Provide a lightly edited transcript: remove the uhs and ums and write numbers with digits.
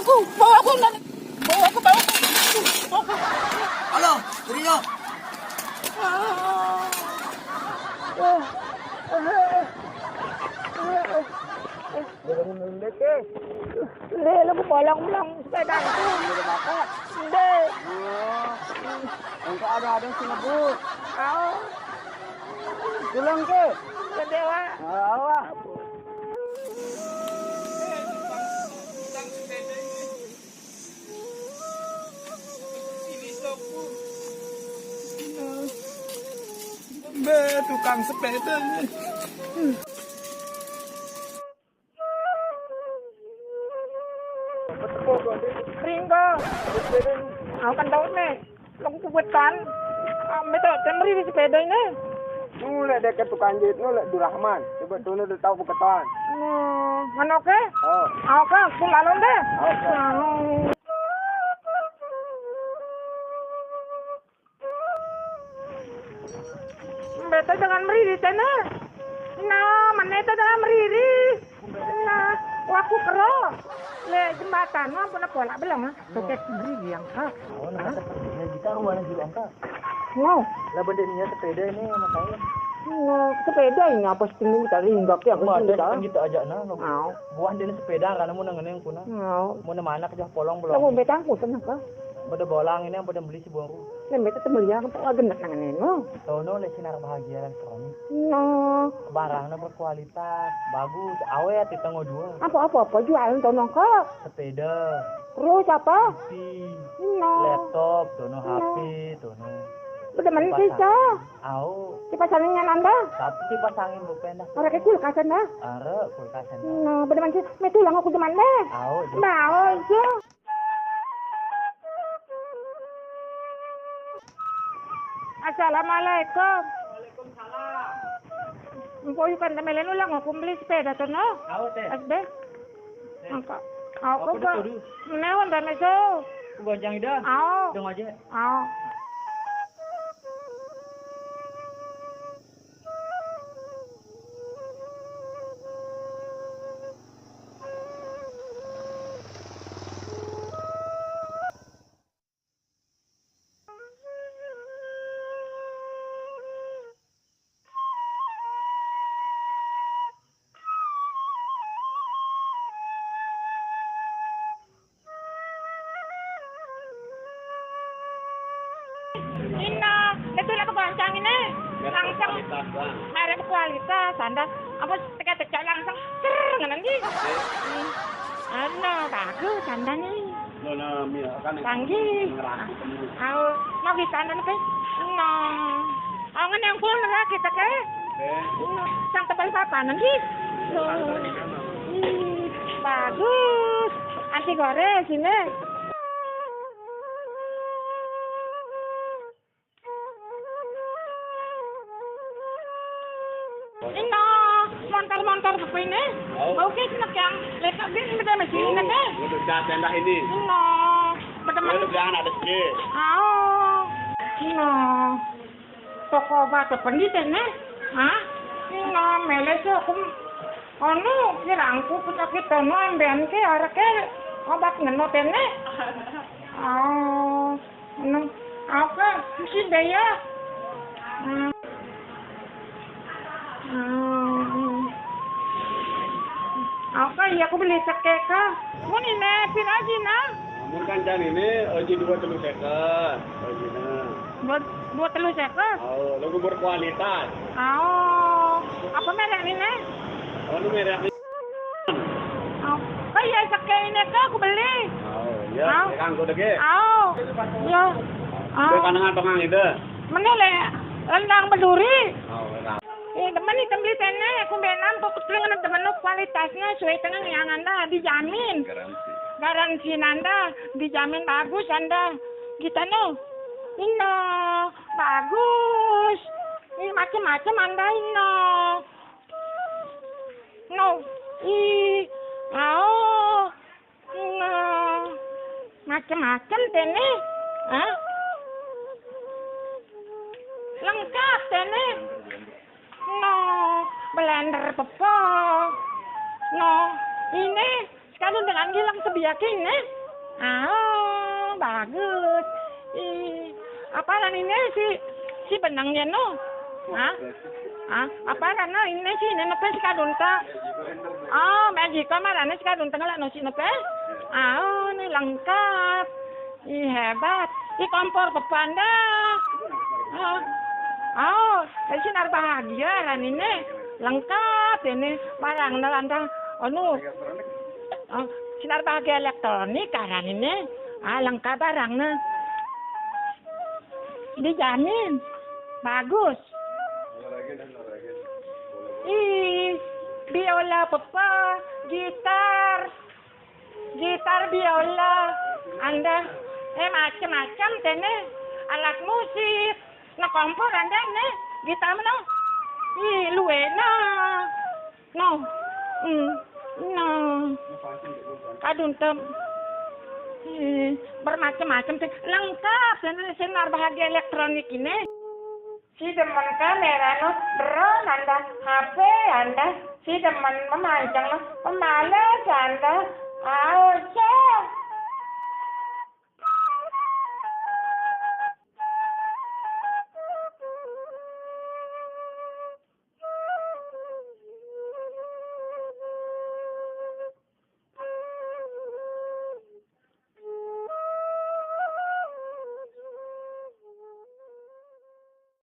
aku, bawa aku, bawa aku, bawa aku. Halo, Rio. Hindi, alam mo, balang mo lang sepeda ko. Hindi na baka. Hindi. Ang kaada-ada sinabot. Ako. Tulang ke. Sa dewa. Awa. Tukang sepeda ini. Ringgo. Aku kan tahu nih. Lang kubutan. Betul, temri di sepeda ini. Nula dekat tukang jahit nula Durrahman. Coba tuno udah tahu beketan. Mana oke? Oh. Oke, pulalon deh. Oke. Beta jangan meriri sana. Nah, mana itu jangan meriri. Nah, waktu kero. Le jembatan, mau pernah pola belum ah? Toket meriri yang kah? Oh, nah, ya kita rumah juga angka. Mau? Lah bedanya sepeda ini sama saya. Nah, sepeda ini apa sih ini tadi hinggap ya? Mau ada kan gitu aja nah. Mau. Buah dia sepeda karena mau nangen yang kuna. Mau. Mau mana kerja polong belum. Kamu beta aku tenang kah? Pada bolang ini yang pada beli si buangku. Lah beta temu lihat kok agendak nangan ini. Tono le sinar bahagia elektronik. Nah, Barangnya berkualitas, bagus, awet di tengah dua. apa jualan tonong kah? Sepeda, Terus apa? TV, Nah, laptop, tono HP, tono. udah mana sisa? Au, Di pasarannya nanda? tapi si pasangin bukan dah. Orang kecil kasan dah. Are kulkasan. Nah, bener mana sih? Metu lang aku teman deh. Au, Mau aja. Assalamualaikum. Waalaikumsalam. Mpoy kan temelan ulang aku beli sepeda tuh no. Au teh. Asbe. Angka. Aku Apa kok. tuh? Menewan dan meso. Goncang ida. Au. Dong aja. Au. Ina, itu lah kebancang ini. Langsung merek kualitas, anda apa teka-teka langsung nanti. Bagus anda nih. Nona mia kan Canggih. Au, mau kita anda nih. No. Au ngan yang pun lah kita ke. Sang tebal papan nanti. Bagus. Anti goreng sini. Ino, montar-montar begini. Oke, nak yang letak di beda mesin nak. Untuk tenda ini. Ino, beda mesin. Jangan ada sedih. Oh, ino. Toko batu pendidikan nih. Hah? Ino, meles aku. Anu, kirangku pesakit tono ambean ke arek ke obat ngenot ini. Oh, anu, apa? Mesti daya. Apa ya aku beli sekeka. Mun ini piraji na? Mun kancan ini oji 2 telu seket. Oji na. Dua telu seka. Oh, lagu berkualitas. Oh, apa merek ini? Oh, ini merek ini. Oh, kaya seke ini ka aku beli. Oh, ya, kang kode ge. Oh, ya. Ke kanangan tongang itu. Menele rendang berduri. Oh, enak. Teman itu beli tene, aku benam kok dengan temen kualitasnya sesuai dengan yang anda dijamin. Garansi anda dijamin bagus anda. Kita no. Ino bagus. Ini macam-macam anda ino. No. No. Macam-macam tene. Hah? Lengkap tene. No, blender pepo. No, ini kadun dengan gilang sebiakin bagus. Apaan ini si benangnya no? Apaan ini si nenepe si kadun ta? Magic marane si kadun tengah no si nepe? Ini lengkap. Hebat. Kompor pepanda. Sinar bahagia kan ini lengkap ini barang nalanda sinar bahagia elektronik kan ini lengkap barangnya dijamin bagus. Biola papa gitar biola anda macam-macam tene alat musik na kompor anda ne gitar no luwe no kadun tem bermacam-macam lengkap dan sinar bahagia elektronik ini si demen kamera no drone anda HP anda si demen memancang no pemalas anda